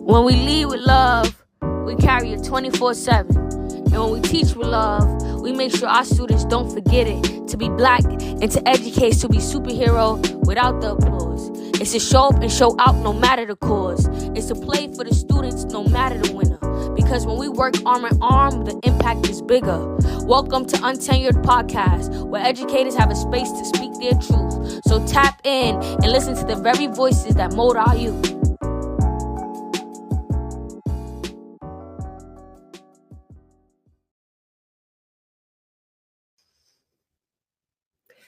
When we lead with love, we carry it 24/7. And when we teach with love, we make sure our students don't forget it. To be black and to educate, to be superhero without the applause. It's to show up and show out no matter the cause. It's to play for the students no matter the winner. Because when we work arm in arm, the impact is bigger. Welcome to Untenured Podcast, where educators have a space to speak their truth. So tap in and listen to the very voices that mold our youth.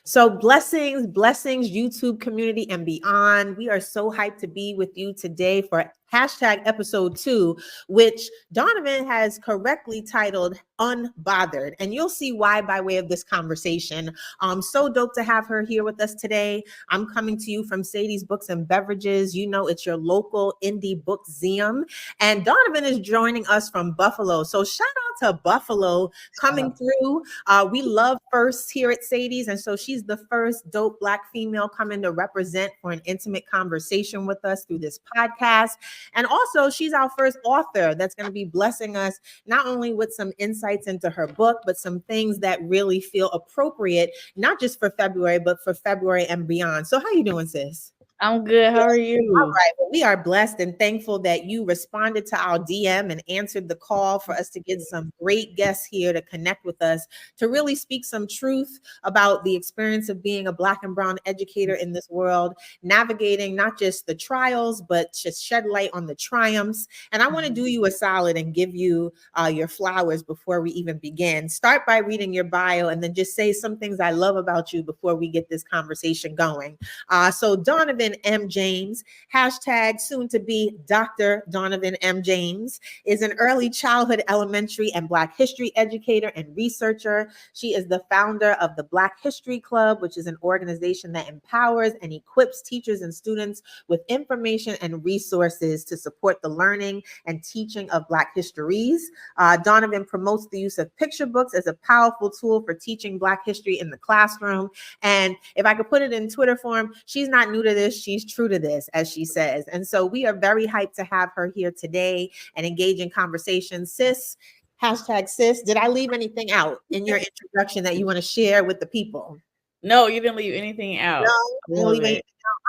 So blessings, YouTube community and beyond. We are so hyped to be with you today for hashtag episode 2, which Dawnavyn has correctly titled Unbothered. And you'll see why by way of this conversation. So dope to have her here with us today. I'm coming to you from Sadie's Books and Beverages. You know, it's your local indie book museum. And Dawnavyn is joining us from Buffalo. So shout out to Buffalo coming through. We love firsts here at Sadie's. And so she's the first dope Black female coming to represent for an intimate conversation with us through this podcast. And also, she's our first author that's going to be blessing us not only with some insights into her book, but some things that really feel appropriate, not just for February, but for February and beyond. So how you doing, sis? I'm good. How are you? All right. Well, we are blessed and thankful that you responded to our DM and answered the call for us to get some great guests here to connect with us, to really speak some truth about the experience of being a Black and brown educator in this world, navigating not just the trials, but just shed light on the triumphs. And I want to do you a solid and give you your flowers before we even begin. Start by reading your bio and then just say some things I love about you before we get this conversation going. So Dawnavyn M. James, hashtag soon to be Dr. Dawnavyn M. James, is an early childhood, elementary, and Black history educator and researcher. She is the founder of the Black History Club, which is an organization that empowers and equips teachers and students with information and resources to support the learning and teaching of Black histories. Dawnavyn promotes the use of picture books as a powerful tool for teaching Black history in the classroom. And if I could put it in Twitter form, she's not new to this. She's true to this, as she says. And so we are very hyped to have her here today and engage in conversation. Sis, hashtag sis, did I leave anything out in your introduction that you want to share with the people? No, you didn't leave anything out.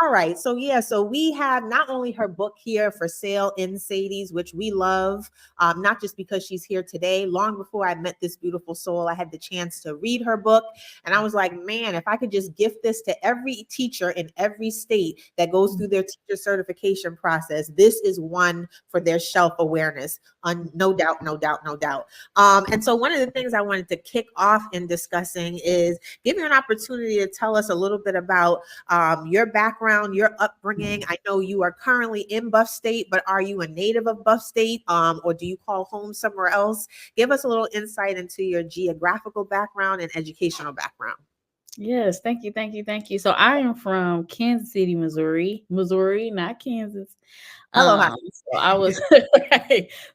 All right. So so we have not only her book here for sale in Sadie's, which we love, not just because she's here today. Long before I met this beautiful soul, I had the chance to read her book. And I was like, man, if I could just gift this to every teacher in every state that goes through their teacher certification process, this is one for their shelf awareness. No doubt. And so one of the things I wanted to kick off in discussing is give you an opportunity to tell us a little bit about your background, your upbringing. I know you are currently in Buff State, but are you a native of Buff State, or do you call home somewhere else? Give us a little insight into your geographical background and educational background. Yes, thank you. So I am from Kansas City, Missouri, not Kansas. Hello. So I was So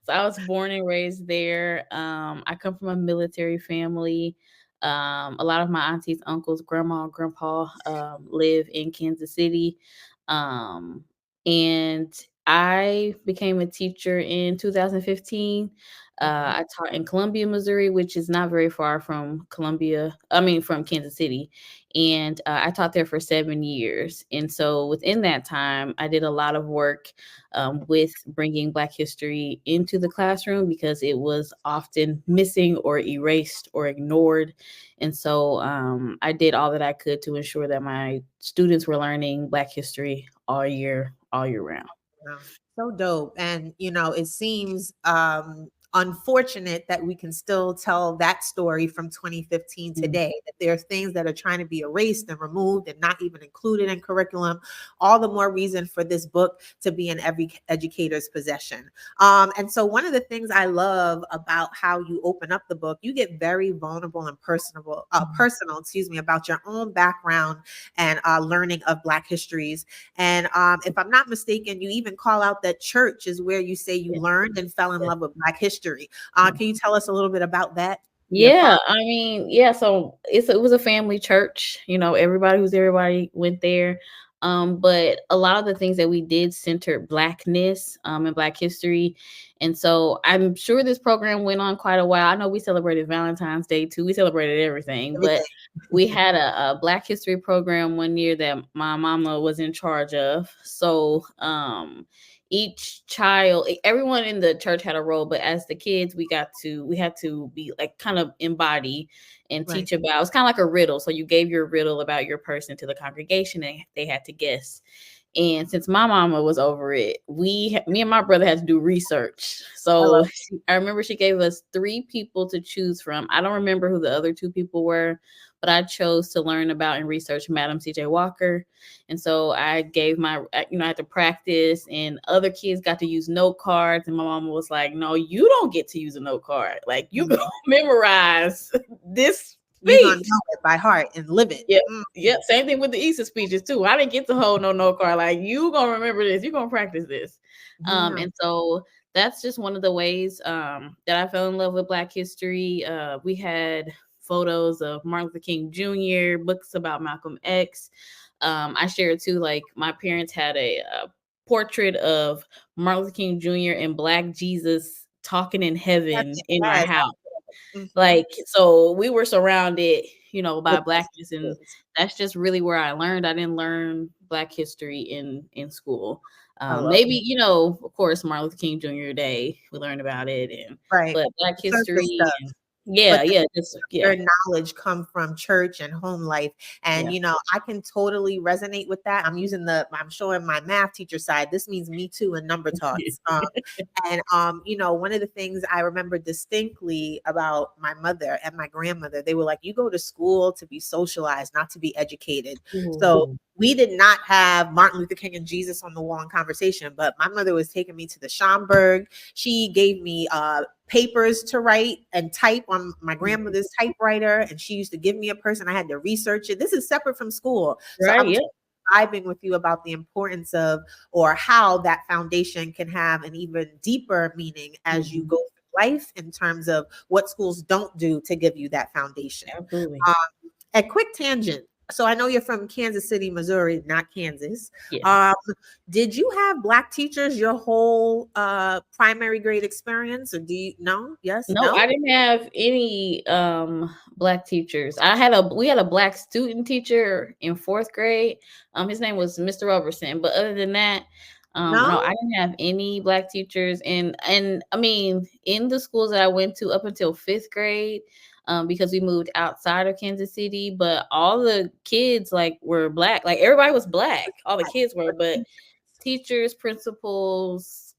I was born and raised there. I come from a military family. A lot of my aunties, uncles, grandma, and grandpa live in Kansas City. And I became a teacher in 2015. I taught in Columbia, Missouri, which is not very far from from Kansas City. And I taught there for 7 years. And so within that time, I did a lot of work with bringing Black history into the classroom because it was often missing or erased or ignored. And so I did all that I could to ensure that my students were learning Black history all year round. Wow. So dope. And, it seems unfortunate that we can still tell that story from 2015 today, that there are things that are trying to be erased and removed and not even included in curriculum. All the more reason for this book to be in every educator's possession. And so one of the things I love about how you open up the book, you get very vulnerable and personal, about your own background and learning of Black histories. And if I'm not mistaken, you even call out that church is where you say you learned and fell in love with Black history. Can you tell us a little bit about that? Yeah, so it was a family church. Everybody went there. But a lot of the things that we did centered Blackness and Black history. And so I'm sure this program went on quite a while. I know we celebrated Valentine's Day too. We celebrated everything, but we had a Black history program one year that my mama was in charge of. So each child, everyone in the church had a role, but as the kids, we had to be like kind of embody and teach about. It's kind of like a riddle. So you gave your riddle about your person to the congregation, and they had to guess. And since my mama was over it, me and my brother had to do research. So I remember she gave us 3 people to choose from. I don't remember who the other 2 people were, but I chose to learn about and research Madam C.J. Walker. And so I gave I had to practice, and other kids got to use note cards. And my mama was like, no, you don't get to use a note card. Like, you go memorize this. You're gonna know it by heart and live it. Yep. Same thing with the Easter speeches too. I didn't get to hold no note card. Like, you gonna remember this. You're gonna practice this. And so that's just one of the ways that I fell in love with Black history. We had photos of Martin Luther King Jr., books about Malcolm X. I shared too, like, my parents had a portrait of Martin Luther King Jr. and Black Jesus talking in heaven in our house. Like, so we were surrounded, by Blackness, and that's just really where I learned. I didn't learn Black history in school. Maybe, of course, Martin Luther King Jr. Day, we learned about it, but Black history. Your knowledge come from church and home life. And, I can totally resonate with that. I'm showing my math teacher side. This means me too in number talks. And, one of the things I remember distinctly about my mother and my grandmother, they were like, you go to school to be socialized, not to be educated. So we did not have Martin Luther King and Jesus on the wall in conversation, but my mother was taking me to the Schomburg. She gave me papers to write and type on my grandmother's typewriter, and she used to give me a person. I had to research it. This is separate from school. So I'm vibing with you about the importance of, or how that foundation can have an even deeper meaning as you go through life, in terms of what schools don't do to give you that foundation. Absolutely. A quick tangent. So I know you're from Kansas City, Missouri, not Kansas. Yes. Did you have Black teachers your whole primary grade experience, or do you know? Yes. No, I didn't have any Black teachers. We had a Black student teacher in 4th grade. His name was Mr. Robertson. But other than that, no, I didn't have any Black teachers. And I mean, in the schools that I went to up until 5th grade, because we moved outside of Kansas City, but all the kids were Black. Like, everybody was Black. All the kids were, but teachers, principals,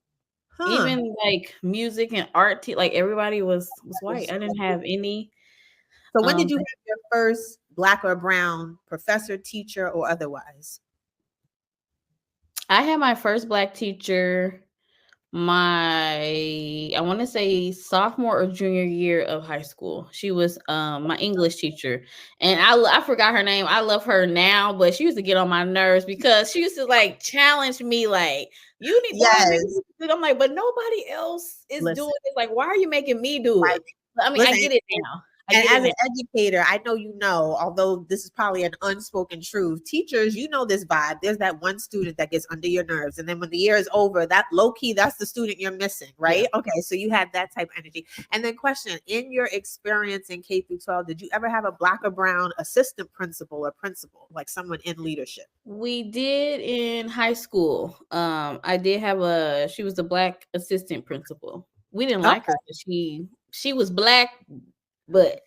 even like music and art, everybody was white. I didn't have any. So when did you have your first Black or brown professor, teacher, or otherwise? I had my first Black teacher I want to say sophomore or junior year of high school. She was my English teacher, and I forgot her name. I love her now, but she used to get on my nerves because she used to challenge me, like, you need to. I'm like, but nobody else is doing it. Like, why are you making me do it? I mean, I get it now. And as an educator, I know, although this is probably an unspoken truth, teachers, this vibe. There's that one student that gets under your nerves. And then when the year is over, that low key, that's the student you're missing, right? Yeah. Okay. So you had that type of energy. And then question, in your experience in K through 12, did you ever have a Black or brown assistant principal or principal, like someone in leadership? We did in high school. I did have she was the Black assistant principal. We didn't like her. She was Black, but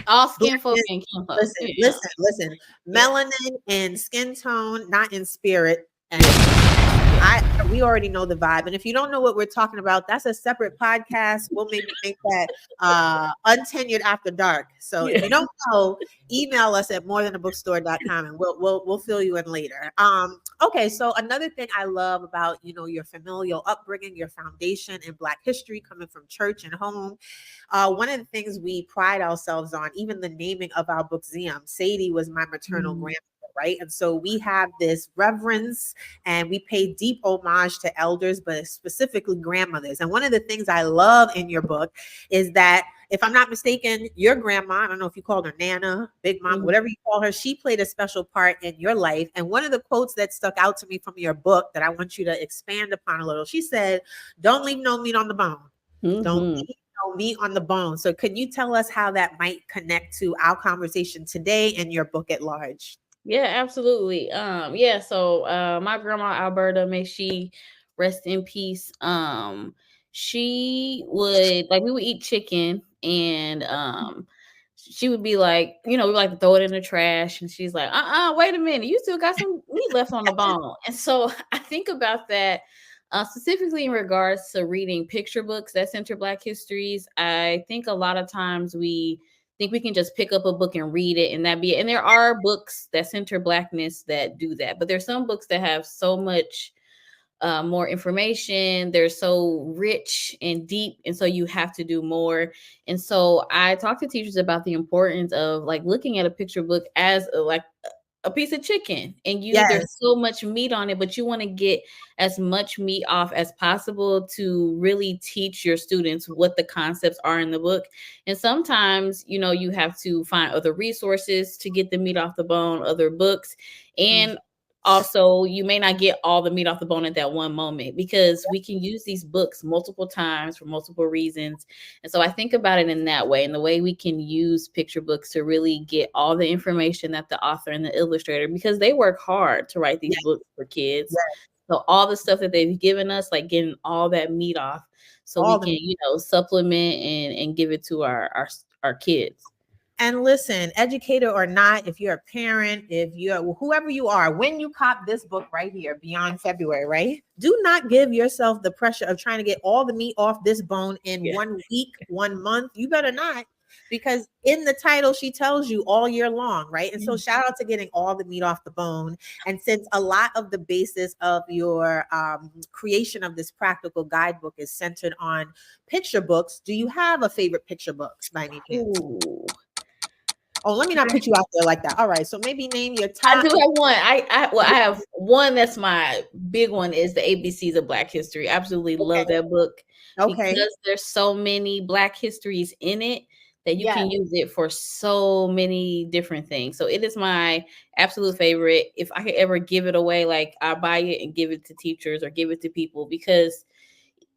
all skin folk and kin folk. Listen. Melanin and skin tone, not in spirit. And we already know the vibe. And if you don't know what we're talking about, that's a separate podcast. We'll maybe make that untenured after dark. So if you don't know, email us at morethan-a-bookstore.com and we'll fill you in later. Okay, so another thing I love about your familial upbringing, your foundation in Black history coming from church and home. One of the things we pride ourselves on, even the naming of our book, Sadie was my maternal grandmother. Right. And so we have this reverence and we pay deep homage to elders, but specifically grandmothers. And one of the things I love in your book is that if I'm not mistaken, your grandma, I don't know if you called her Nana, Big Mom, whatever you call her, she played a special part in your life. And one of the quotes that stuck out to me from your book that I want you to expand upon a little, she said, "Don't leave no meat on the bone. Don't leave no meat on the bone." So can you tell us how that might connect to our conversation today and your book at large? Yeah, absolutely. So my grandma Alberta, may she rest in peace. She would, like, we would eat chicken, and she would be like, we like to throw it in the trash, and she's like, wait a minute, you still got some meat left on the bone. And so I think about that specifically in regards to reading picture books that center Black histories. I think a lot of times we think we can just pick up a book and read it and that be it. And there are books that center Blackness that do that, but there's some books that have so much more information. They're so rich and deep, and so you have to do more. And so I talk to teachers about the importance of like looking at a picture book as a piece of chicken, and there's so much meat on it, but you want to get as much meat off as possible to really teach your students what the concepts are in the book. And sometimes, you have to find other resources to get the meat off the bone, other books. And also, you may not get all the meat off the bone at that one moment, because we can use these books multiple times for multiple reasons. And so I think about it in that way, and the way we can use picture books to really get all the information that the author and the illustrator, because they work hard to write these books for kids. So all the stuff that they've given us, like getting all that meat off so we can, supplement and give it to our kids. And listen, educator or not, if you're a parent, if you're whoever you are, when you cop this book right here, Beyond February, right? Do not give yourself the pressure of trying to get all the meat off this bone in 1 week, 1 month. You better not, because in the title, she tells you all year long, right? And so shout out to getting all the meat off the bone. And since a lot of the basis of your creation of this practical guidebook is centered on picture books, do you have a favorite picture book by any chance? Oh, let me not put you out there like that. All right, so maybe name your top. I do have one. I have one that's my big one, is the ABCs of Black History. Absolutely love that book. Because there's so many Black histories in it that you can use it for so many different things. So it is my absolute favorite. If I could ever give it away, like, I buy it and give it to teachers or give it to people, because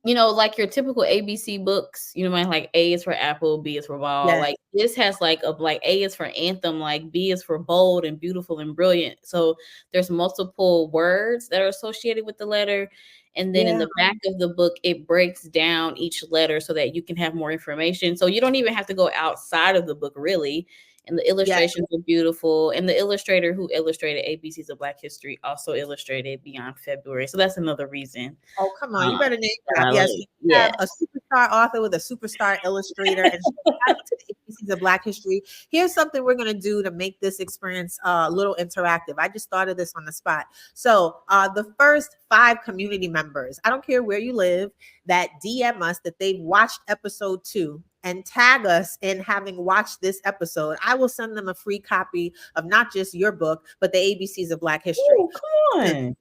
like your typical ABC books, like A is for apple, B is for ball. Like this has like A is for anthem, like B is for bold and beautiful and brilliant. So there's multiple words that are associated with the letter. And then in the back of the book, it breaks down each letter so that you can have more information. So you don't even have to go outside of the book, really. And the illustrations are beautiful. And the illustrator who illustrated ABCs of Black History also illustrated Beyond February. So that's another reason. Oh, come on. You better name that. Yes. You have a superstar author with a superstar illustrator. And to the ABCs of Black History. Here's something we're going to do to make this experience a little interactive. I just started this on the spot. So the first 5 community members, I don't care where you live, that DM us that they've watched episode 2 and tag us in having watched this episode, I will send them a free copy of not just your book, but the ABCs of Black History. Oh, come on.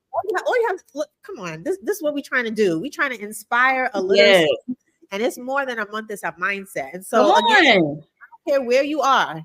All you have to look, come on. This is what we're trying to do. We're trying to inspire a little, and it's more than a month, it's a mindset. And so again, I don't care where you are,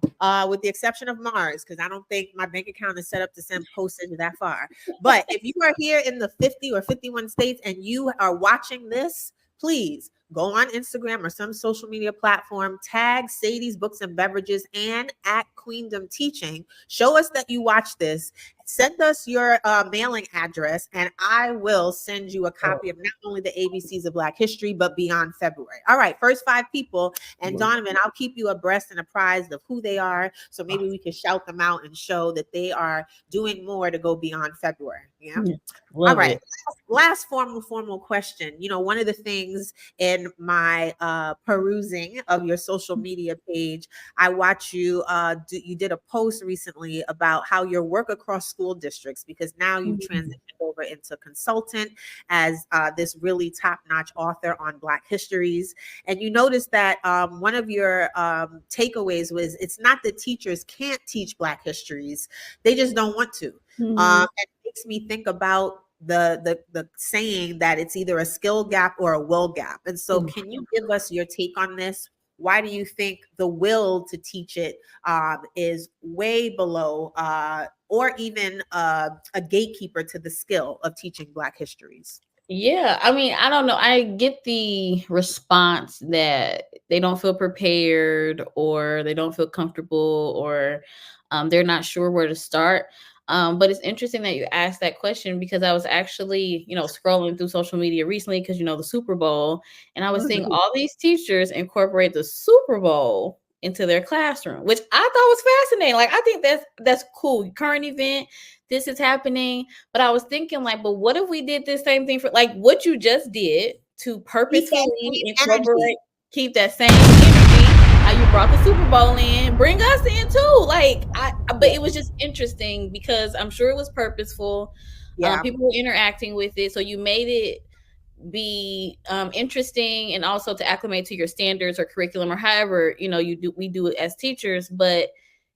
with the exception of Mars, because I don't think my bank account is set up to send postage that far. But if you are here in the 50 or 51 states and you are watching this, please go on Instagram or some social media platform, tag Sadie's Books and Beverages and at Queendom Teaching. Show us that you watch this. Send us your mailing address, and I will send you a copy of not only the ABCs of Black History, but Beyond February. All right, first 5 people. And Dawnavyn, I'll keep you abreast and apprised of who they are. So maybe we can shout them out and show that they are doing more to go beyond February. Yeah. All right. Last formal question. One of the things in my perusing of your social media page, I watch you you did a post recently about how your work across school districts, because now you've transitioned over into consultant as this really top-notch author on Black histories. And you noticed that one of your takeaways was it's not that teachers can't teach Black histories, they just don't want to. And it makes me think about the saying that it's either a skill gap or a will gap. And so can you give us your take on this? why do you think the will to teach it is way below or even a gatekeeper to the skill of teaching Black histories? Yeah, I mean, I don't know. I get the response that they don't feel prepared or they don't feel comfortable or they're not sure where to start. But it's interesting that you asked that question because I was actually, scrolling through social media recently because, the Super Bowl, and I was seeing all these teachers incorporate the Super Bowl into their classroom, which I thought was fascinating. Like, I think that's cool. Current event, this is happening. But I was thinking, like, but what if we did this same thing for like what you just did to purposefully incorporate, keep that same energy, how you brought the Super Bowl in, bring us in too. Like, but it was just interesting because I'm sure it was purposeful. Yeah. People were interacting with it. So you made it be interesting and also to acclimate to your standards or curriculum or however, we do it as teachers. But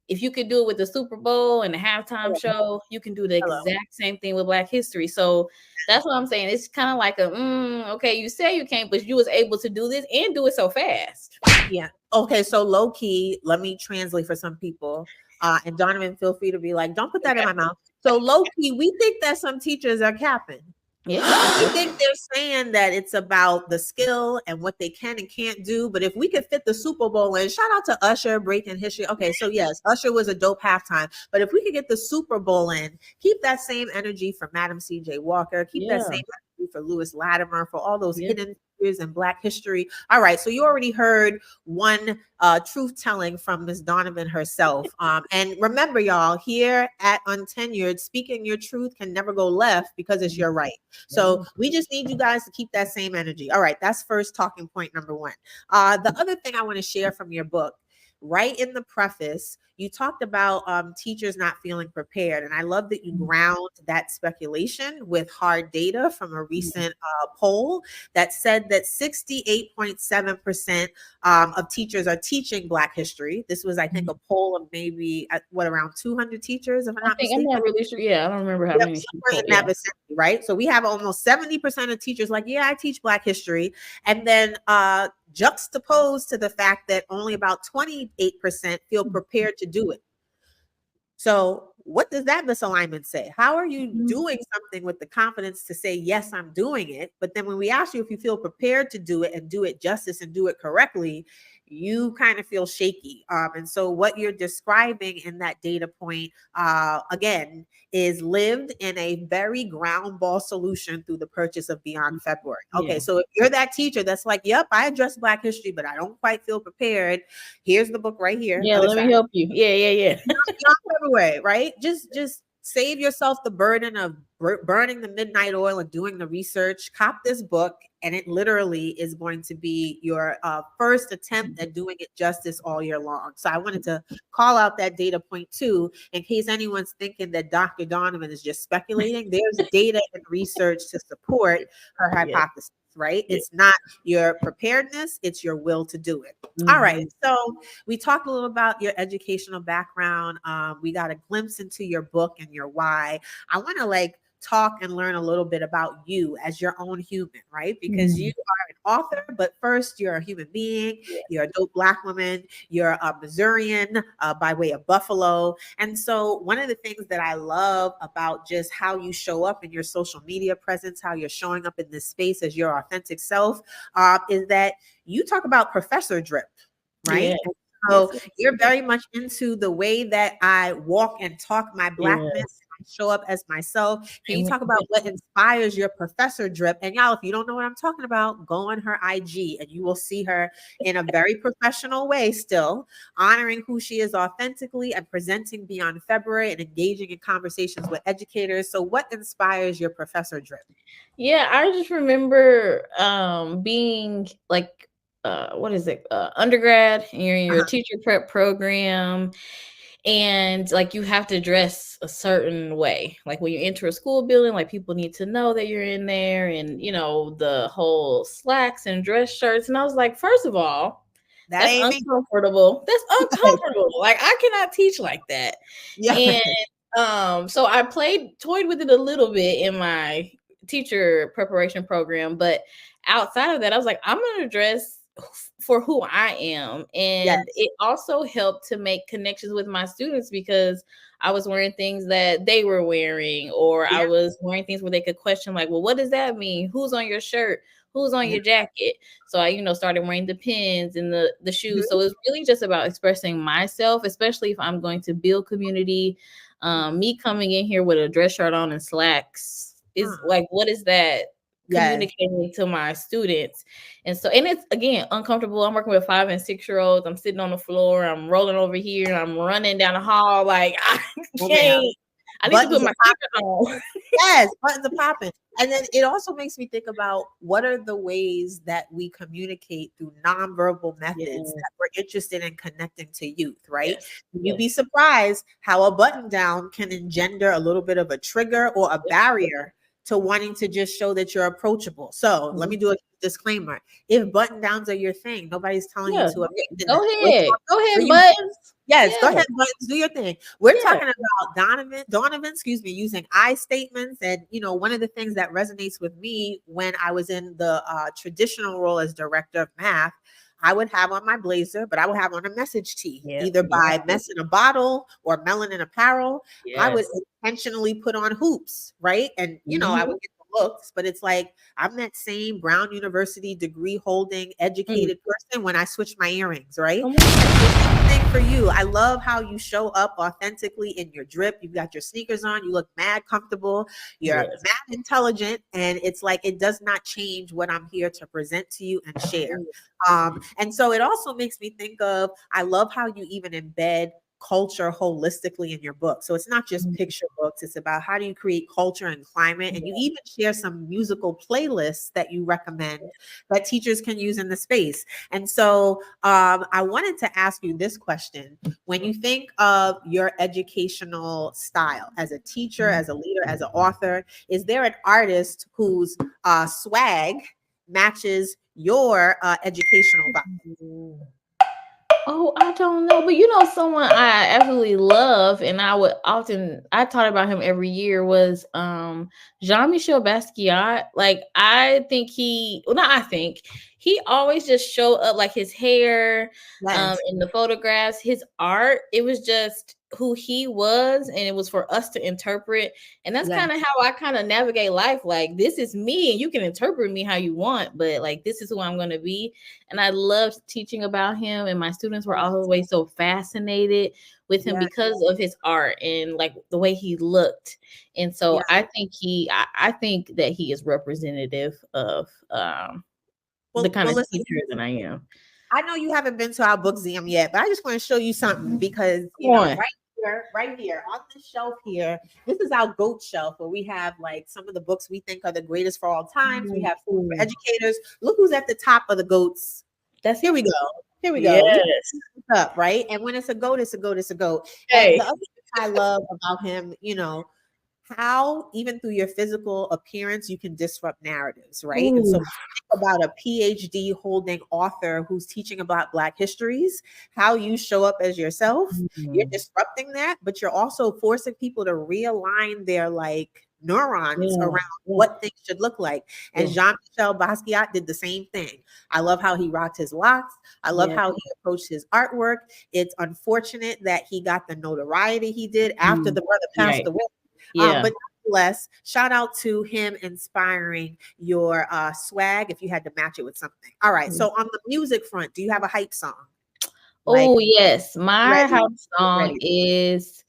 if you could do it with the Super Bowl and the halftime show, you can do the exact same thing with Black history. So that's what I'm saying. It's kind of like okay, you say you can't, but you was able to do this and do it so fast. Yeah. Okay. So low key, let me translate for some people. And Dawnavyn, feel free to be like, don't put that in my mouth. So low key, we think that some teachers are capping. Yeah. I think they're saying that it's about the skill and what they can and can't do. But if we could fit the Super Bowl in, shout out to Usher, breaking history. Okay, so yes, Usher was a dope halftime. But if we could get the Super Bowl in, keep that same energy for Madam C.J. Walker, keep that same energy for Lewis Latimer, for all those hidden figures in Black history. All right, so you already heard one truth telling from Ms. Dawnavyn herself. And remember, y'all, here at Untenured, speaking your truth can never go left because it's your right. So we just need you guys to keep that same energy. All right, that's first talking point number one. The other thing I want to share from your book, right in the preface, you talked about teachers not feeling prepared. And I love that you ground that speculation with hard data from a recent poll that said that 68.7% of teachers are teaching Black history. This was, I think, a poll of maybe, around 200 teachers, if I'm not mistaken? I'm not really sure. Yeah, I don't remember how many. Somewhere in that vicinity, right? So we have almost 70% of teachers like, yeah, I teach Black history. And then juxtaposed to the fact that only about 28% feel prepared to do it. So what does that misalignment say? How are you doing something with the confidence to say, yes, I'm doing it? But then when we ask you if you feel prepared to do it and do it justice and do it correctly, you kind of feel shaky. And so what you're describing in that data point, again, is lived in a very ground ball solution through the purchase of Beyond February. Okay, so if you're that teacher that's like, yep, I address Black history, but I don't quite feel prepared. Here's the book right here. Yeah, let me help you. Yeah. Beyond February, right? Just save yourself the burden of burning the midnight oil and doing the research. Cop this book, and it literally is going to be your first attempt at doing it justice all year long. So I wanted to call out that data point too, in case anyone's thinking that Dr. Dawnavyn is just speculating. There's data and research to support her hypothesis. Right? It's not your preparedness, it's your will to do it. All right. So we talked a little about your educational background. We got a glimpse into your book and your why. I want to talk and learn a little bit about you as your own human, right? Because you are an author, but first you're a human being. You're a dope Black woman. You're a Missourian by way of Buffalo. And so one of the things that I love about just how you show up in your social media presence, how you're showing up in this space as your authentic self, is that you talk about professor drip, right? Yeah. So you're very much into the way that I walk and talk my Blackness, show up as myself. Can you talk about what inspires your professor drip? And y'all, if you don't know what I'm talking about, go on her IG and you will see her in a very professional way still, honoring who she is authentically and presenting Beyond February and engaging in conversations with educators. So what inspires your professor drip? Yeah, I just remember being undergrad, and you're in your teacher prep program, and you have to dress a certain way. Like when you enter a school building, people need to know that you're in there, and the whole slacks and dress shirts. And I was like, first of all, that's uncomfortable. That's uncomfortable. I cannot teach like that. Yeah. And so I toyed with it a little bit in my teacher preparation program, but outside of that, I was like, I'm gonna dress for who I am. Yes. And it also helped to make connections with my students because I was wearing things that they were wearing, or I Yeah. was wearing things where they could question, like, well, what does that mean? Who's on your shirt? Who's on Yeah. your jacket? So I, started wearing the pins and the shoes. Mhm. So it's really just about expressing myself, especially if I'm going to build community. Me coming in here with a dress shirt on and slacks is like, what is that Yes. communicating to my students? And so, and it's again uncomfortable. I'm working with 5 and 6 year olds. I'm sitting on the floor. I'm rolling over here. I'm running down the hall. Like I can't. I need to put my sneakers on. Yes, buttons are popping. And then it also makes me think about what are the ways that we communicate through nonverbal methods that we're interested in connecting to youth, right? Yes. You'd be surprised how a button down can engender a little bit of a trigger or a barrier to wanting to just show that you're approachable. So let me do a disclaimer. If button downs are your thing, nobody's telling you to abandon Go that. ahead. Go ahead, buttons. Yes, go ahead, buttons. Do your thing. We're talking about Dawnavyn, using I statements. And, one of the things that resonates with me when I was in the traditional role as director of math, I would have on my blazer, but I would have on a message tee, either by Mess in a Bottle or Melanin Apparel. I would intentionally put on hoops, right? And, I would get the looks, but it's like I'm that same Brown University degree holding educated person when I switch my earrings, right? Thing for you. I love how you show up authentically in your drip. You've got your sneakers on. You look mad comfortable. You're mad intelligent. And it's like, it does not change what I'm here to present to you and share. And so it also makes me think of, I love how you even embed culture holistically in your book. So it's not just picture books. It's about how do you create culture and climate. And you even share some musical playlists that you recommend that teachers can use in the space. And so I wanted to ask you this question. When you think of your educational style as a teacher, as a leader, as an author, is there an artist whose swag matches your educational vibe? Oh, I don't know. But someone I absolutely love and I talk about him every year was Jean-Michel Basquiat. Like he always just showed up, like his hair, in the photographs, his art. It was just who he was, and it was for us to interpret. And that's kind of how I kind of navigate life. Like, this is me, and you can interpret me how you want, but like, this is who I'm going to be. And I loved teaching about him, and my students were always so fascinated with him because of his art and like the way he looked. And so I think I think that he is representative of the kind of teacher that I am. I know you haven't been to our book museum yet, but I just want to show you something because right here on the shelf here, this is our GOAT shelf where we have like some of the books we think are the greatest for all times. We have food for educators. Look who's at the top of the GOATs. Here we go. Yes. Up, right? And when it's a GOAT, it's a GOAT, it's a GOAT. Hey. And the other thing I love about him, how even through your physical appearance you can disrupt narratives, right? And so think about a PhD holding author who's teaching about Black histories, how you show up as yourself, you're disrupting that, but you're also forcing people to realign their like neurons around what things should look like. And Jean-Michel Basquiat did the same thing. I love how he rocked his locks. I love how he approached his artwork. It's unfortunate that he got the notoriety he did after the brother passed away. But nonetheless, shout out to him inspiring your swag if you had to match it with something. All right. So on the music front, do you have a hype song? Yes. My hype song is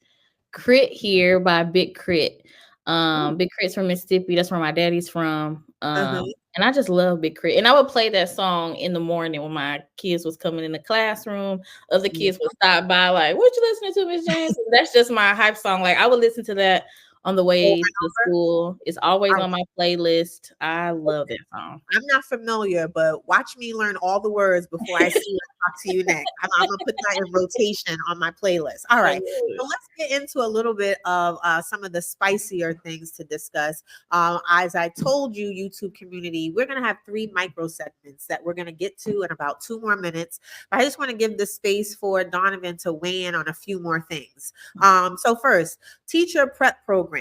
Crit Here by Big Crit. Big Crit's from Mississippi. That's where my daddy's from. And I just love Big Crit. And I would play that song in the morning when my kids was coming in the classroom. Other kids would stop by like, what you listening to, Miss James? That's just my hype song. Like I would listen to that on the way to school. It's always on my playlist. I love that song. I'm not familiar, but watch me learn all the words before I see and talk to you next. I'm going to put that in rotation on my playlist. All right. So let's get into a little bit of some of the spicier things to discuss. As I told you, YouTube community, we're going to have 3 micro segments that we're going to get to in about 2 more minutes. But I just want to give the space for Dawnavyn to weigh in on a few more things. So first, teacher prep programs.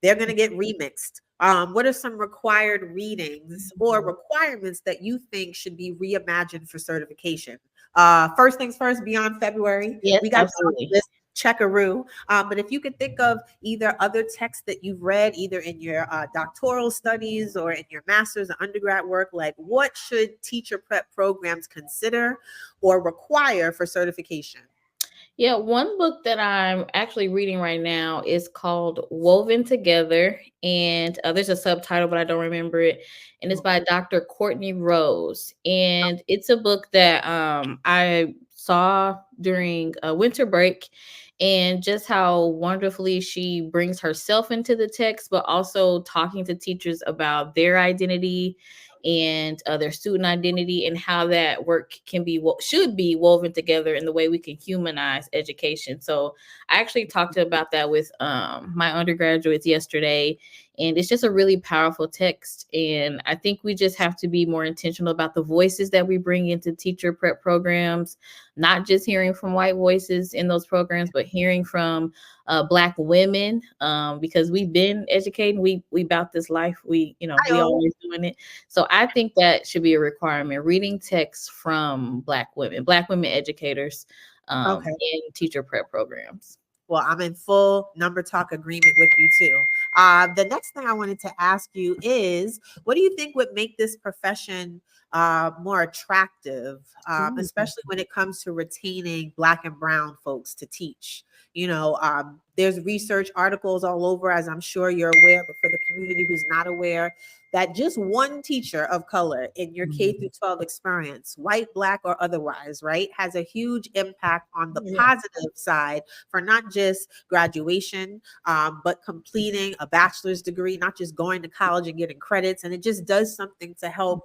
They're going to get remixed What are some required readings or requirements that you think should be reimagined for certification? First things first, beyond February, Yes, we got absolutely. this checkaroo. But if you could think of either other texts that you've read, either in your doctoral studies or in your master's or undergrad work, like what should teacher prep programs consider or require for certification? Yeah, one book that I'm actually reading right now is called Woven Together, and there's a subtitle, but I don't remember it. And it's by Dr. Courtney Rose, and it's a book that I saw during a winter break, and just how wonderfully she brings herself into the text, but also talking to teachers about their identity and their student identity, and how that work can be should be woven together in the way we can humanize education. So I actually talked about that with my undergraduates yesterday, and it's just a really powerful text. And I think we just have to be more intentional about the voices that we bring into teacher prep programs, not just hearing from white voices in those programs, but hearing from Black women, because we've been educating, we about this life, we always doing it. So I think that should be a requirement, reading texts from Black women educators Okay. in teacher prep programs. Well, I'm in full number talk agreement with you too. The next thing I wanted to ask you is, what do you think would make this profession more attractive, especially when it comes to retaining Black and Brown folks to teach? There's research articles all over, as I'm sure you're aware, but for the community who's not aware, that just one teacher of color in your K through 12 experience, white, Black, or otherwise, right, has a huge impact on the positive side for not just graduation, but completing a bachelor's degree, not just going to college and getting credits. And it just does something to help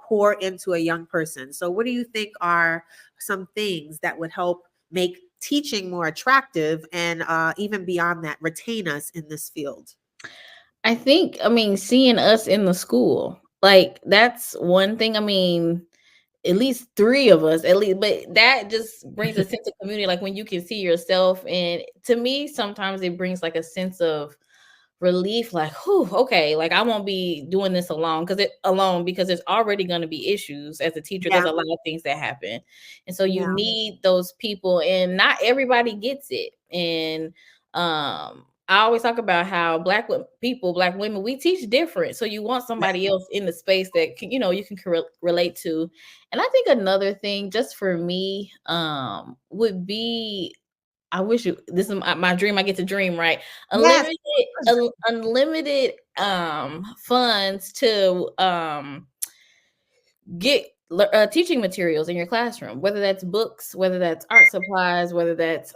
pour into a young person. So what do you think are some things that would help make teaching more attractive and even beyond that, retain us in this field? I think, seeing us in the school, like that's one thing. At least three of us, at least, but that just brings a sense of community. Like when you can see yourself, and to me, sometimes it brings like a sense of relief, like, whew, okay, like I won't be doing this alone because there's already going to be issues as a teacher. There's a lot of things that happen. And so you need those people, and not everybody gets it. And I always talk about how Black women, we teach different. So you want somebody else in the space that can, you can relate to. And I think another thing, just for me, would be, I wish this is my dream. I get to dream, right? Unlimited funds to get teaching materials in your classroom, whether that's books, whether that's art supplies, whether that's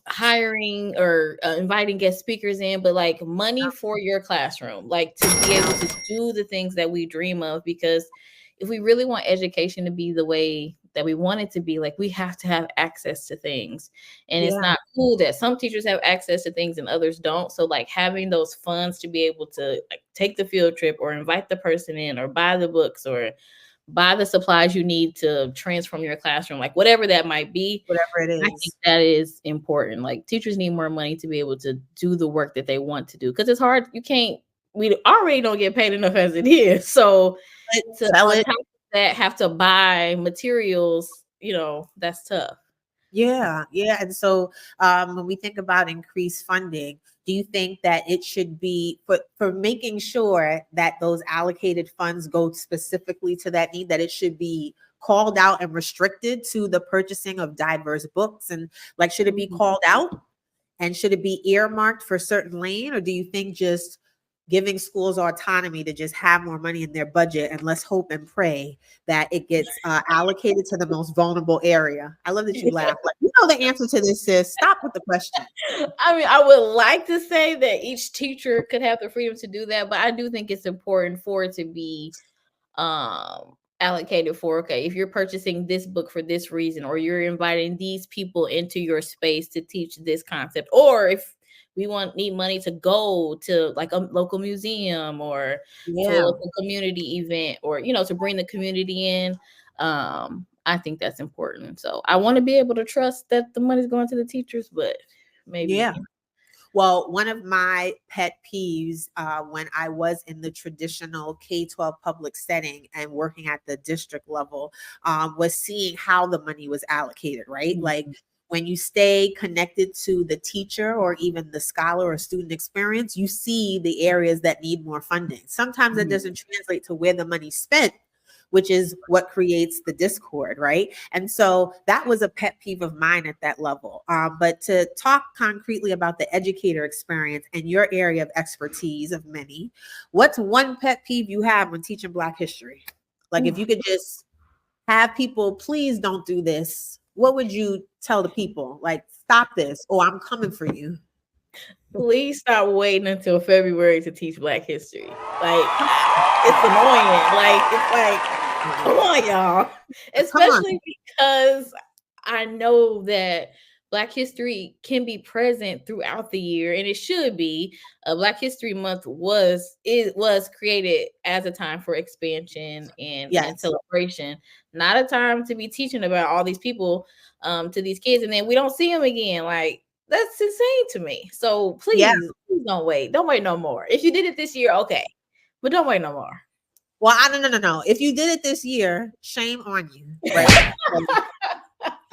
hiring or inviting guest speakers in, but like money for your classroom, like to be able to do the things that we dream of. Because if we really want education to be the way that we want it to be, like we have to have access to things. And it's not cool that some teachers have access to things and others don't. So like having those funds to be able to like take the field trip or invite the person in or buy the books or buy the supplies you need to transform your classroom, like whatever that might be, whatever it is. I think that is important. Like teachers need more money to be able to do the work that they want to do, because it's hard. We already don't get paid enough as it is. So to on top of that, have to buy materials, that's tough. Yeah. And so when we think about increased funding, do you think that it should be for making sure that those allocated funds go specifically to that need, that it should be called out and restricted to the purchasing of diverse books? And like, should it be called out and should it be earmarked for a certain lane? Or do you think just giving schools autonomy to just have more money in their budget, and let's hope and pray that it gets allocated to the most vulnerable area? I love that you laugh. Like, you know the answer to this, sis. Stop with the question. I would like to say that each teacher could have the freedom to do that, but I do think it's important for it to be allocated for, okay, if you're purchasing this book for this reason, or you're inviting these people into your space to teach this concept, or if we need money to go to like a local museum or to a local community event, or to bring the community in, I think that's important. So I want to be able to trust that the money's going to the teachers, but maybe Well, one of my pet peeves when I was in the traditional K-12 public setting and working at the district level was seeing how the money was allocated, right? Mhm. Like when you stay connected to the teacher or even the scholar or student experience, you see the areas that need more funding. Sometimes that Mhm. doesn't translate to where the money's spent, which is what creates the discord, right? And so that was a pet peeve of mine at that level. But to talk concretely about the educator experience and your area of expertise of many, what's one pet peeve you have when teaching Black history? Like if you could just have people, please don't do this, what would you tell the people? Like, stop this, or I'm coming for you. Please stop waiting until February to teach Black history. Like, it's annoying. Like, it's like, come on, y'all. Come on. Especially because I know that Black history can be present throughout the year, and it should be. Black History Month was created as a time for expansion and Yes. celebration, not a time to be teaching about all these people to these kids, and then we don't see them again. Like, that's insane to me. So Yeah. please don't wait. Don't wait no more. If you did it this year, okay, but don't wait no more. Well, no. If you did it this year, shame on you, right?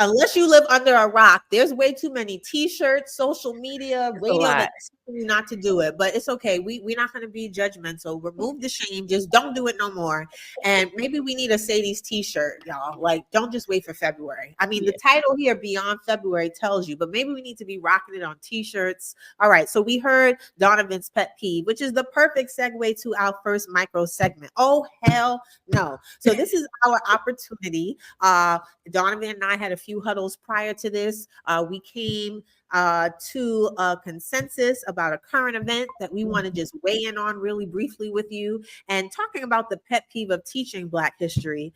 Unless you live under a rock, there's way too many t-shirts, social media, It's a radio lot. that's telling you not to do it. But it's okay. We're not going to be judgmental. Remove the shame. Just don't do it no more. And maybe we need a Sadie's t-shirt, y'all. Like, don't just wait for February. I mean, Yeah. the title here, Beyond February, tells you, but maybe we need to be rocking it on t-shirts. All right. So we heard Dawnavyn's pet peeve, which is the perfect segue to our first micro segment. Oh, hell no. So this is our opportunity. Dawnavyn and I had a few huddles prior to this. We came to a consensus about a current event that we want to just weigh in on really briefly with you, and talking about the pet peeve of teaching Black history.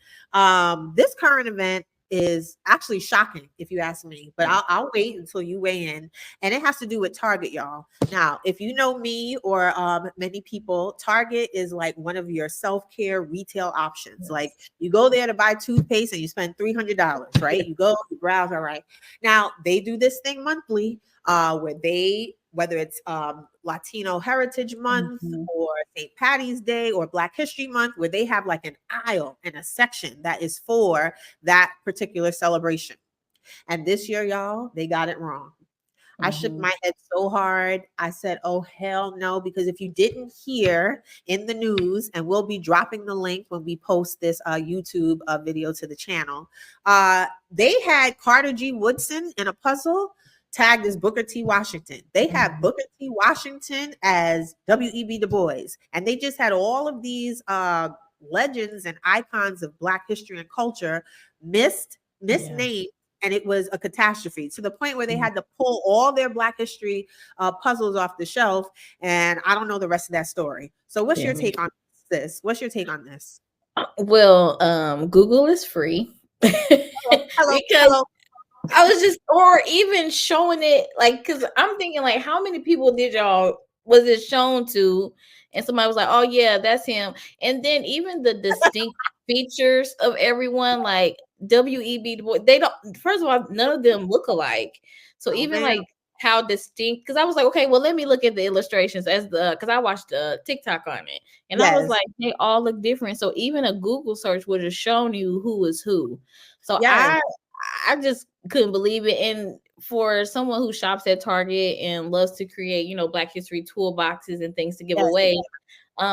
This current event is actually shocking, if you ask me, but I'll wait until you weigh in. And it has to do with Target, y'all. Now, if you know me or many people, Target is like one of your self-care retail options. Like, you go there to buy toothpaste and you spend $300, right? You go, you browse, all right. Now, they do this thing monthly where they, whether it's Latino Heritage Month or St. Patty's Day or Black History Month, where they have like an aisle and a section that is for that particular celebration. And this year, y'all, they got it wrong. I shook my head so hard. I said, oh, hell no, because if you didn't hear in the news, and we'll be dropping the link when we post this YouTube video to the channel, they had Carter G. Woodson in a puzzle tagged as Booker T. Washington. They have Booker T. Washington as W.E.B. Du Bois. And they just had all of these legends and icons of Black history and culture misnamed. And it was a catastrophe, to the point where they had to pull all their Black history puzzles off the shelf. And I don't know the rest of that story. So what's your take on this? What's your take on this? Well, Google is free. Hello. Because I was just, or even showing it, like, because I'm thinking, like, how many people was it shown to? And somebody was like, oh, yeah, that's him. And then even the distinct features of everyone, like W.E.B. Du Bois, they don't, first of all, none of them look alike. So even like how distinct, because I was like, okay, well, let me look at the illustrations because I watched TikTok on it. And I was like, they all look different. So even a Google search would have shown you who is who. So I just couldn't believe it. And for someone who shops at Target and loves to create, Black history toolboxes and things to give away,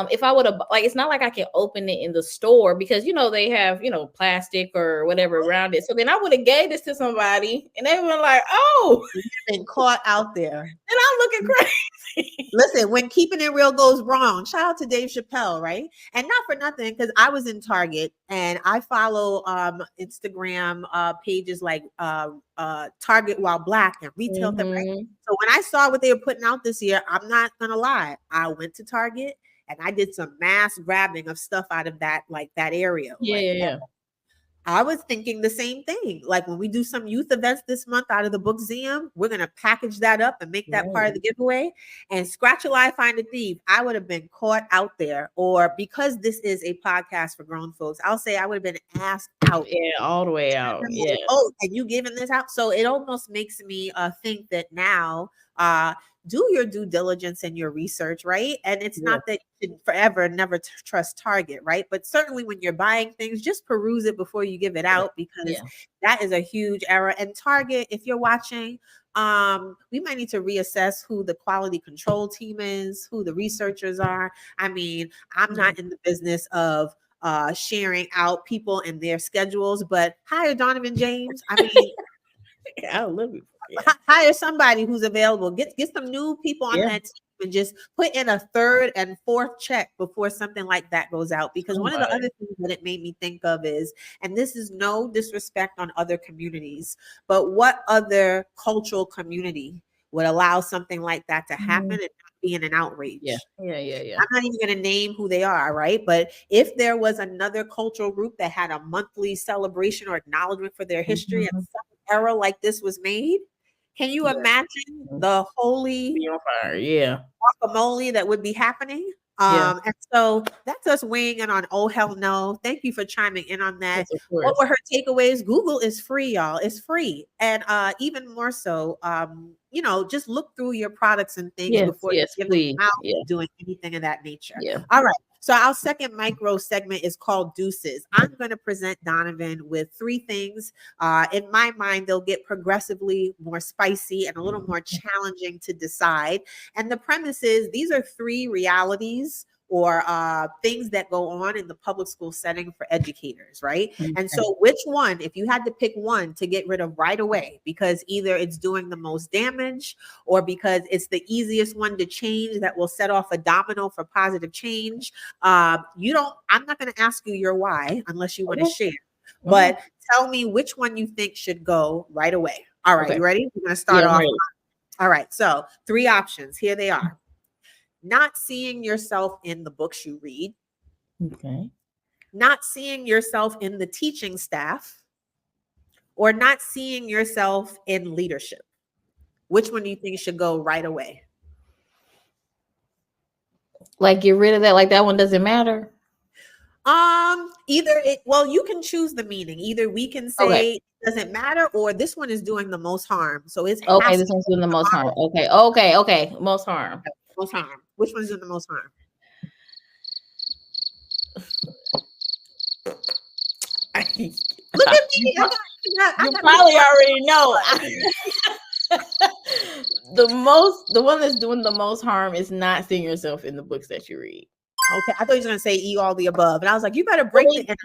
if I would have, like, it's not like I can open it in the store because, they have, plastic or whatever around it. So then I would have gave this to somebody and they were like, oh, you've been caught out there. And I'm looking crazy. Listen, when keeping it real goes wrong, shout out to Dave Chappelle, right? And not for nothing, because I was in Target and I follow Instagram pages like Target While Black and Retail. Right? So when I saw what they were putting out this year, I'm not gonna lie, I went to Target and I did some mass grabbing of stuff out of that area. I was thinking the same thing. Like when we do some youth events this month out of the book museum, we're going to package that up and make that part of the giveaway. And scratch a lie, find a thief. I would have been caught out there, or because this is a podcast for grown folks, I'll say I would have been asked out. Yeah, all the way out. Yeah. Oh, and you giving this out? So it almost makes me think that now do your due diligence and your research, right? And it's not that you should forever never trust Target, right? But certainly when you're buying things, just peruse it before you give it out, because that is a huge error. And Target, if you're watching, we might need to reassess who the quality control team is, who the researchers are. I mean, I'm not in the business of sharing out people and their schedules, but hire Dawnavyn James. I mean, I love it. Hire somebody who's available. Get some new people on that team and just put in a third and fourth check before something like that goes out. Because one of the other things that it made me think of is, and this is no disrespect on other communities, but what other cultural community would allow something like that to happen and not be in an outrage? Yeah. I'm not even going to name who they are, right? But if there was another cultural group that had a monthly celebration or acknowledgement for their history and some error like this was made, can you imagine the holy guacamole that would be happening? And so that's us weighing in on Oh Hell No. Thank you for chiming in on that. Yes, what were her takeaways? Google is free, y'all. It's free. And even more so, just look through your products and things before you give them out doing anything of that nature. All right. So our second micro segment is called Deuces. I'm going to present Dawnavyn with 3 things. In my mind, they'll get progressively more spicy and a little more challenging to decide. And the premise is these are 3 realities or things that go on in the public school setting for educators, right? And so which one, if you had to pick one to get rid of right away, because either it's doing the most damage or because it's the easiest one to change that will set off a domino for positive change, I'm not going to ask you your why unless you want to share, but tell me which one you think should go right away. All right, you ready? We're going to start off. All right, so 3 options. Here they are. Not seeing yourself in the books you read. Not seeing yourself in the teaching staff, or not seeing yourself in leadership. Which one do you think should go right away? Like get rid of that, like that one doesn't matter. You can choose the meaning. Either we can say it doesn't matter, or this one is doing the most harm. So it's this one's doing the most harm. Okay. Most harm. Most harm. Which one's doing the most harm? Look at me. You probably already know. The one that's doing the most harm is not seeing yourself in the books that you read. Okay, I thought you were going to say E all the above. And I was like, you better break the internet.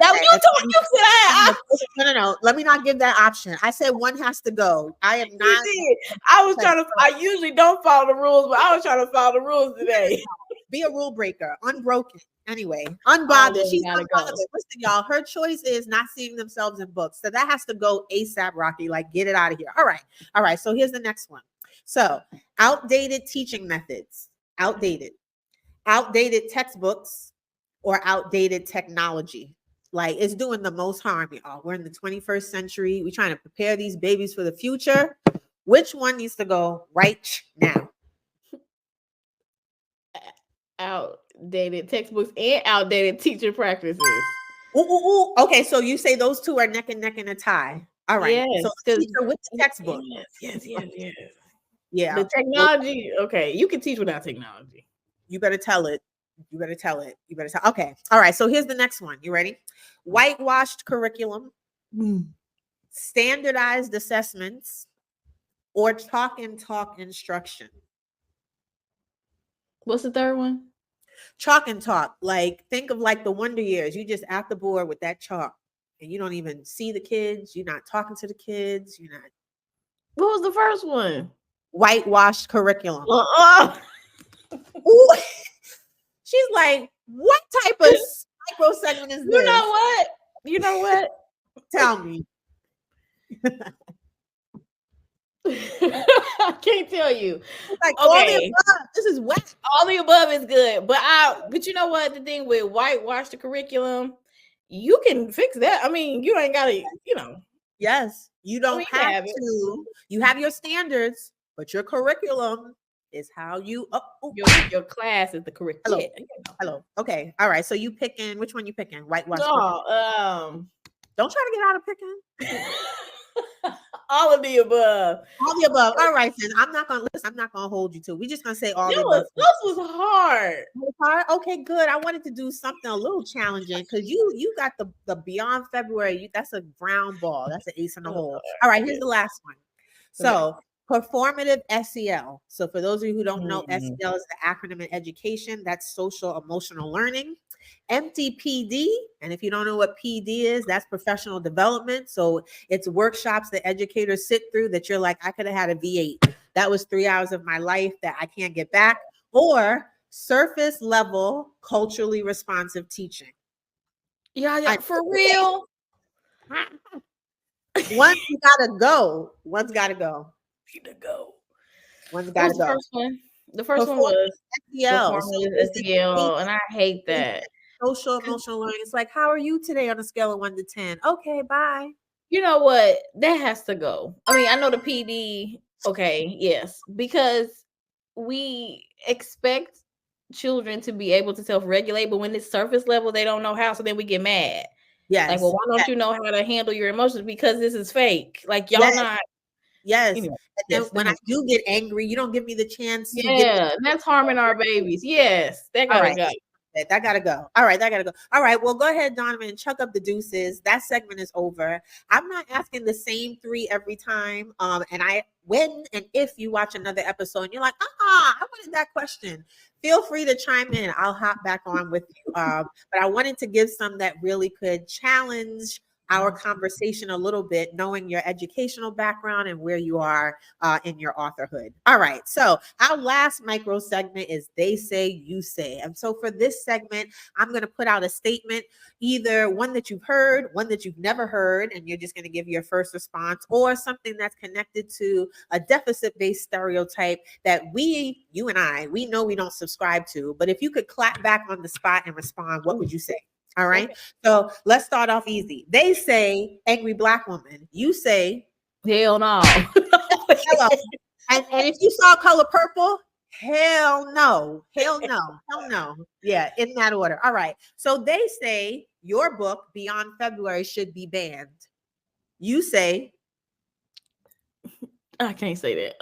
No. Let me not give that option. I said one has to go. I am not. I usually don't follow the rules, but I was trying to follow the rules today. Be a rule breaker. Unbroken. Anyway, unbothered. She's unbothered. Listen, y'all, her choice is not seeing themselves in books. So that has to go ASAP, Rocky. Like, get it out of here. All right. So here's the next one. So outdated teaching methods. Outdated textbooks, or outdated technology. Like, it's doing the most harm, y'all. We're in the 21st century. We're trying to prepare these babies for the future. Which one needs to go right now? Outdated textbooks and outdated teacher practices. Ooh. Okay, so you say those 2 are neck and neck in a tie. All right. Yes, so the teacher with the textbook. Yes. Yeah. The technology. Okay, you can teach without technology. You better tell it. Okay. All right. So here's the next one. You ready? Whitewashed curriculum, standardized assessments, or chalk and talk instruction. What's the third one? Chalk and talk. Like, think of like the Wonder Years. You just at the board with that chalk and you don't even see the kids. You're not talking to the kids. You're not. What was the first one? Whitewashed curriculum. Ooh. She's like, what type of micro segment is this? You know what? Tell me. I can't tell you. Like, all the above. This is wet. All the above is good, but you know what? The thing with whitewash the curriculum, you can fix that. I mean, you ain't gotta, Yes, you don't have to. You have your standards, but your curriculum is how you your class is the curriculum. Hello. Okay. All right. So you picking, which one you picking? Whitewash. No, don't try to get out of picking. All of the above. All the above. All right, then. I'm not gonna hold you to. We're just gonna say all the above. Those was hard. Okay, good. I wanted to do something a little challenging because you got the Beyond February. That's a ground ball. That's an ace in the hole. All right, here's the last one. So performative SEL. So for those of you who don't know, SEL is the acronym in education. That's social emotional learning. MTPD, and if you don't know what PD is, that's professional development. So it's workshops that educators sit through that you're like, I could have had a V8. That was 3 hours of my life that I can't get back. Or surface level culturally responsive teaching. Yeah, for real. One's gotta go. One's gotta go. One's gotta go. The first one was SEL, SEL, and I hate that. Social emotional learning. It's like, how are you today on a scale of 1 to 10? Okay, bye. You know what? That has to go. I mean, I know the PD. Okay, yes, because we expect children to be able to self-regulate, but when it's surface level, they don't know how. So then we get mad. Yes. Like, well, why don't you know how to handle your emotions? Because this is fake. Like, y'all not. Yes. Anyway, and then when I do get angry, you don't give me the chance to get that's harming our babies. Yes. That gotta go. That gotta go. All right, that gotta go. All right, well, go ahead, Dawnavyn, and chuck up the deuces. That segment is over. I'm not asking the same 3 every time. And when and if you watch another episode and you're like, I wanted that question, feel free to chime in. I'll hop back on with you. But I wanted to give some that really could challenge our conversation a little bit, knowing your educational background and where you are in your authorhood. All right, so our last micro segment is They Say, You Say. And so for this segment, I'm going to put out a statement, either one that you've heard, one that you've never heard, and you're just going to give your first response, or something that's connected to a deficit-based stereotype that you and I, we know we don't subscribe to. But if you could clap back on the spot and respond, what would you say? All right. Okay. So let's start off easy. They say angry Black woman. You say hell no. Hello. And if you saw color purple, hell no. Hell no. Hell no. Yeah, in that order. All right. So they say your book, Beyond February, should be banned. You say I can't say that.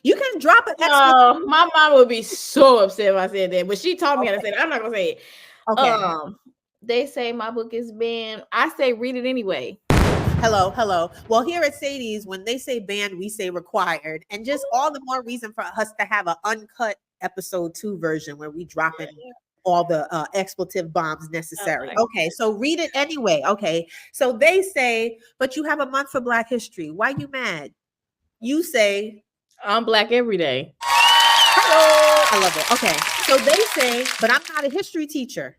You can drop it. No, my mom would be so upset if I said that, but she taught me how to say it. I'm not gonna say it. Okay. They say my book is banned. I say read it anyway. Hello. Well, here at Sadie's, when they say banned, we say required, and just all the more reason for us to have an uncut episode 2 version where we drop in all the expletive bombs necessary. Okay, so read it anyway. Okay, so they say, but you have a month for Black History. Why you mad? You say, I'm Black every day. Hello. I love it. Okay, so they say, but I'm not a history teacher.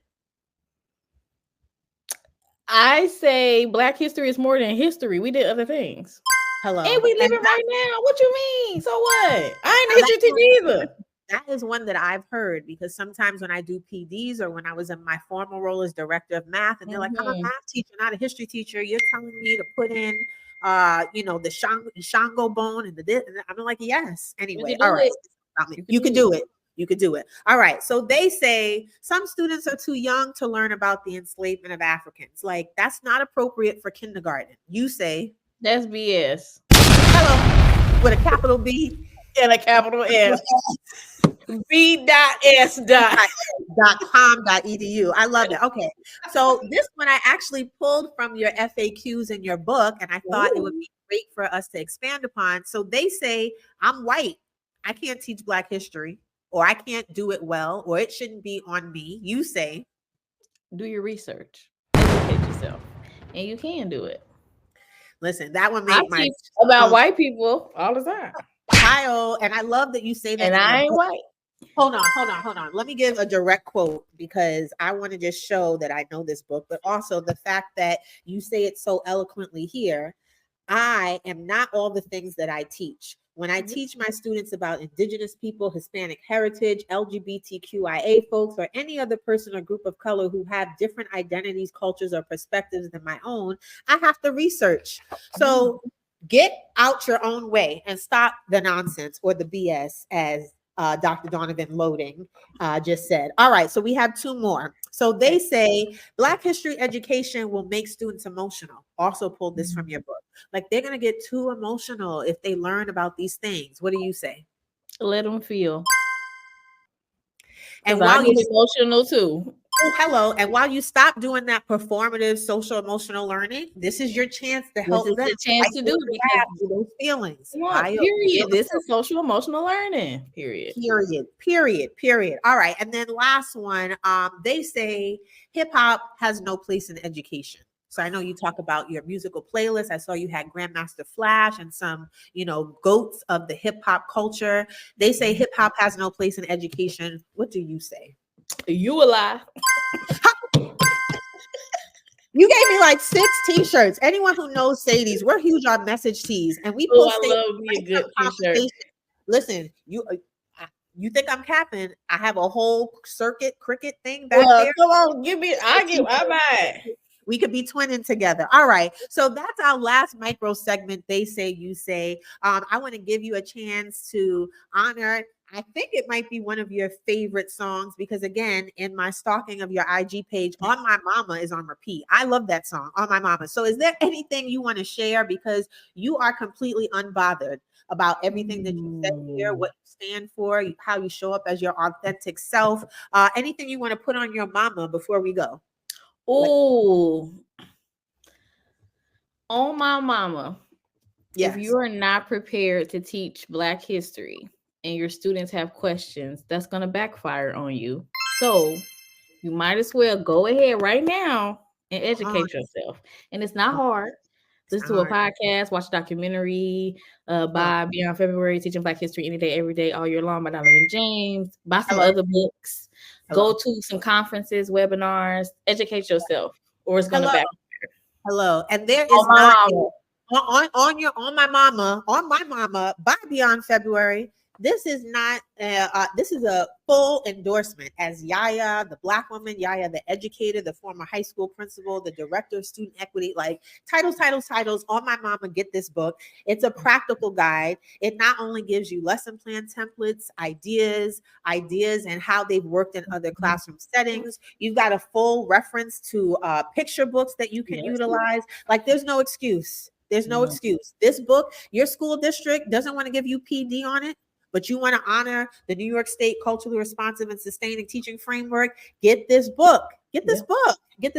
I say Black history is more than history. We did other things. Hello. And we live it right now. What you mean? So what? I ain't a history teacher either. That is one that I've heard, because sometimes when I do PDs or when I was in my formal role as director of math, and they're like, I'm a math teacher, not a history teacher. You're telling me to put in, the Shango bone and I'm like, yes. Anyway, all right. You can do it. You could do it. All right. So they say some students are too young to learn about the enslavement of Africans. Like, that's not appropriate for kindergarten. You say that's BS. Hello, with a capital B and a capital S. b.s.com.edu. I love it. Okay. So this one I actually pulled from your FAQs in your book, and I thought it would be great for us to expand upon. So they say, I'm white. I can't teach Black history, or I can't do it well, or it shouldn't be on me. You say, do your research, educate yourself, and you can do it. Listen, that one made my about white people all the time. Kyle, and I love that you say that. And I ain't white. Hold on. Let me give a direct quote, because I want to just show that I know this book, but also the fact that you say it so eloquently here. I am not all the things that I teach. When I teach my students about Indigenous people, Hispanic heritage, LGBTQIA folks, or any other person or group of color who have different identities, cultures, or perspectives than my own, I have to research. So get out your own way and stop the nonsense or the BS, as Dr. Dawnavyn Loading just said. All right, so we have 2 more. So they say Black history education will make students emotional. Also pulled this from your book. Like they're going to get too emotional if they learn about these things. What do you say? Let them feel. And Because I while get you emotional too. Oh, hello. And while you stop doing that performative social emotional learning, this is your chance to This help is them the chance fight to those do it because those feelings. period. This is social emotional learning. Period. Period. All right. And then last one, they say hip hop has no place in education. So I know you talk about your musical playlist. I saw you had Grandmaster Flash and some, goats of the hip hop culture. They say hip hop has no place in education. What do you say? You a lie. You gave me like 6 t-shirts. Anyone who knows Sadie's, we're huge on message tees, and we post. I love me a good t-shirt. Listen, you think I'm capping? I have a whole cricket thing back there. Come on, give me. I buy it. We could be twinning together. All right. So that's our last micro segment. They say, you say. I want to give you a chance to honor. I think it might be one of your favorite songs because, again, in my stalking of your IG page, On My Mama is on repeat. I love that song, On My Mama. So is there anything you want to share? Because you are completely unbothered about everything that you said here, what you stand for, how you show up as your authentic self. Anything you want to put on your mama before we go? Oh, On My Mama. Yes. If you are not prepared to teach Black history and your students have questions, that's going to backfire on you. So you might as well go ahead right now and educate yourself. And it's not hard. Listen to a podcast, watch a documentary, buy Beyond February, Teaching Black History Any Day, Every Day, All Year Long by Dawnavyn James, buy some other books, go to some conferences, webinars, educate yourself, or it's going to backfire. Hello. And there is not on my mama by Beyond February. This is not this is a full endorsement as Yaya, the Black woman, Yaya, the educator, the former high school principal, the director of student equity, like titles. On My Mama, get this book. It's a practical guide. It not only gives you lesson plan templates, ideas, and how they've worked in other classroom settings. You've got a full reference to picture books that you can utilize. Like there's no excuse. There's no excuse. This book, your school district doesn't want to give you PD on it, but you want to honor the New York State Culturally Responsive and Sustaining Teaching Framework. Get this book. Get this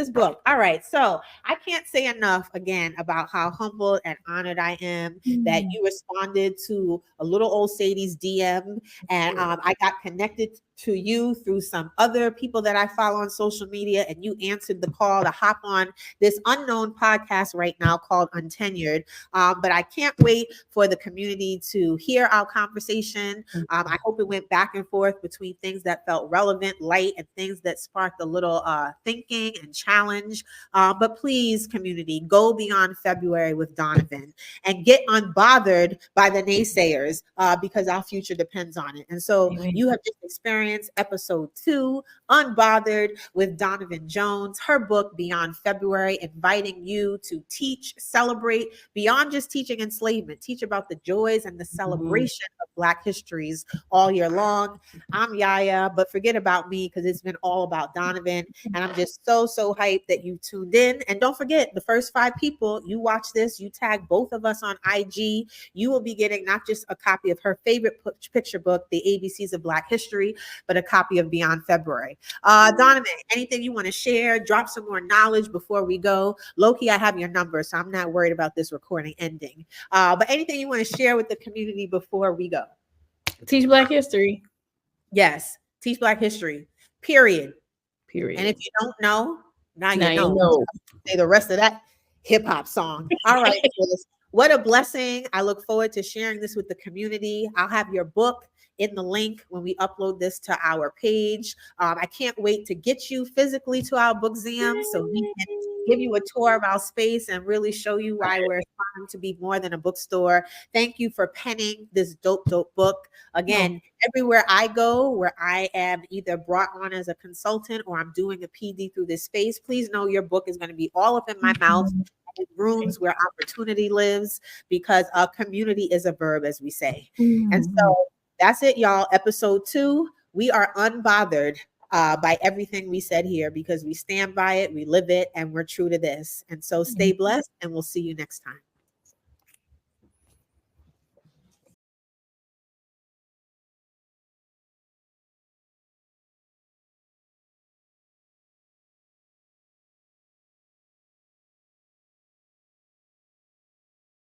book. All right. So I can't say enough again about how humbled and honored I am that you responded to a little old Sadie's DM. And I got connected to you through some other people that I follow on social media. And you answered the call to hop on this unknown podcast right now called Untenured. But I can't wait for the community to hear our conversation. I hope it went back and forth between things that felt relevant, light, and things that sparked a little thinking and challenge. But please, community, go beyond February with Dawnavyn and get unbothered by the naysayers because our future depends on it. And so you have just experienced episode 2, Unbothered with Dawnavyn Jones, her book Beyond February, inviting you to teach, celebrate beyond just teaching enslavement, teach about the joys and the celebration of Black histories all year long. I'm Yaya, but forget about me because it's been all about Dawnavyn. And I'm just so hyped that you tuned in. And don't forget, the first 5 people, you watch this, you tag both of us on IG, you will be getting not just a copy of her favorite picture book, The ABCs of Black History, but a copy of Beyond February. Dawnavyn, anything you want to share? Drop some more knowledge before we go. Loki, I have your number, so I'm not worried about this recording ending. But anything you want to share with the community before we go? Teach Black history. Yes, teach Black history. Period. And if you don't know, now you know. Say the rest of that hip hop song. All right. What a blessing. I look forward to sharing this with the community. I'll have your book in the link when we upload this to our page. I can't wait to get you physically to our book Zam so we can give you a tour of our space and really show you why we're aspiring to be more than a bookstore. Thank you for penning this dope book. Again, everywhere I go where I am either brought on as a consultant or I'm doing a PD through this space, please know your book is going to be all up in my mouth. In rooms where opportunity lives, because a community is a verb, as we say. And so that's it, y'all. Episode 2, we are unbothered. by everything we said here, because we stand by it, we live it, and we're true to this. And so stay blessed, and we'll see you next time.